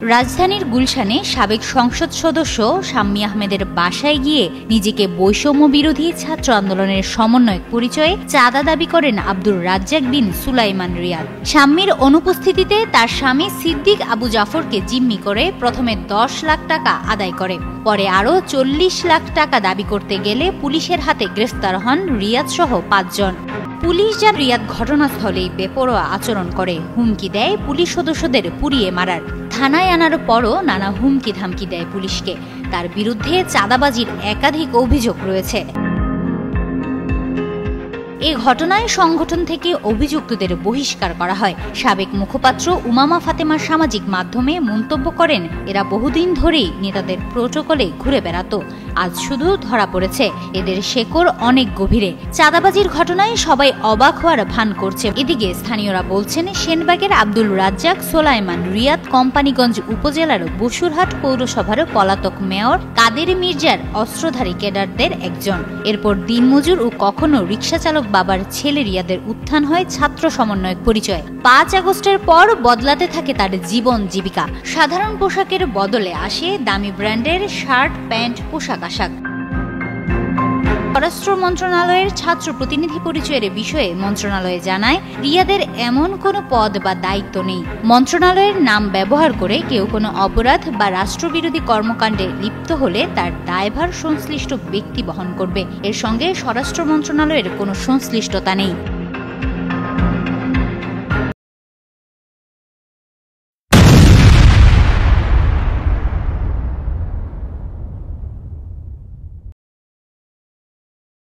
রাজধানীর গুলশানে সাবেক সংসদ সদস্য শাম্মী আহমেদের বাসায় গিয়ে নিজেকে বৈষম্য বিরোধী ছাত্র আন্দোলনের সমন্বয়ক পরিচয়ে চাঁদা দাবি করেন আব্দুর রাজ্জাক বিন সুলাইমান রিয়াদ। শাম্মীর অনুপস্থিতিতে তার স্বামী সিদ্দিক আবু জাফরকে জিম্মি করে প্রথমে 10 লাখ টাকা আদায় করে, পরে আরও 40 লাখ টাকা দাবি করতে গেলে পুলিশের হাতে গ্রেফতার হন রিয়াদ সহ 5 জন। পুলিশ যান রিয়াদ ঘটনাস্থলেই বেপরোয়া আচরণ করে, হুমকি দেয় পুলিশ সদস্যদের পুড়িয়ে মারার। থানায় আনার পরও নানা হুমকি ধামকি দেয় পুলিশকে। তার বিরুদ্ধে চাঁদাবাজির একাধিক অভিযোগ রয়েছে। এ ঘটনায় সংগঠন থেকে অভিযুক্তদের বহিষ্কার করা হয়। সাবেক মুখপাত্র উমামা ফাতেমা সামাজিক মাধ্যমে মন্তব্য করেন, এরা বহুদিন ধরেই নেতাদের প্রোটোকলে ঘুরে বেড়াতো, আজ শুধু ধরা পড়েছে। এদের শেকড় অনেক গভীরে। চাঁদাবাজির ঘটনায় সবাই অবাক হওয়ার ভান করছে। এদিকে স্থানীয়রা বলছেন, সেনবাগের আব্দুল রাজ্জাক সোলাইমান রিয়াদ কোম্পানীগঞ্জ উপজেলার বসুরহাট পৌরসভার পলাতক মেয়র কাদের মির্জার অস্ত্রধারী ক্যাডারদের একজন। এরপর দিনমজুর ও কখনো রিকশা চালক বাবার ছেলে রিয়াদের উত্থান হয় ছাত্র সমন্বয়ক পরিচয়। 5 আগস্টের পর বদলাতে থাকে তার জীবন জীবিকা। সাধারণ পোশাকের বদলে আসে দামি ব্র্যান্ডের শার্ট, প্যান্ট, পোশাক আশাক। স্বরাষ্ট্র মন্ত্রণালয়ের ছাত্র প্রতিনিধি পরিচয়ের বিষয়ে মন্ত্রণালয় জানায়, রিয়াদের এমন কোনো পদ বা দায়িত্ব নেই। মন্ত্রণালয়ের নাম ব্যবহার করে কেউ কোনো অপরাধ বা রাষ্ট্রবিরোধী কর্মকাণ্ডে লিপ্ত হলে তার দায়ভার সংশ্লিষ্ট ব্যক্তি বহন করবে। এর সঙ্গে স্বরাষ্ট্র মন্ত্রণালয়ের কোনো সংশ্লিষ্টতা নেই।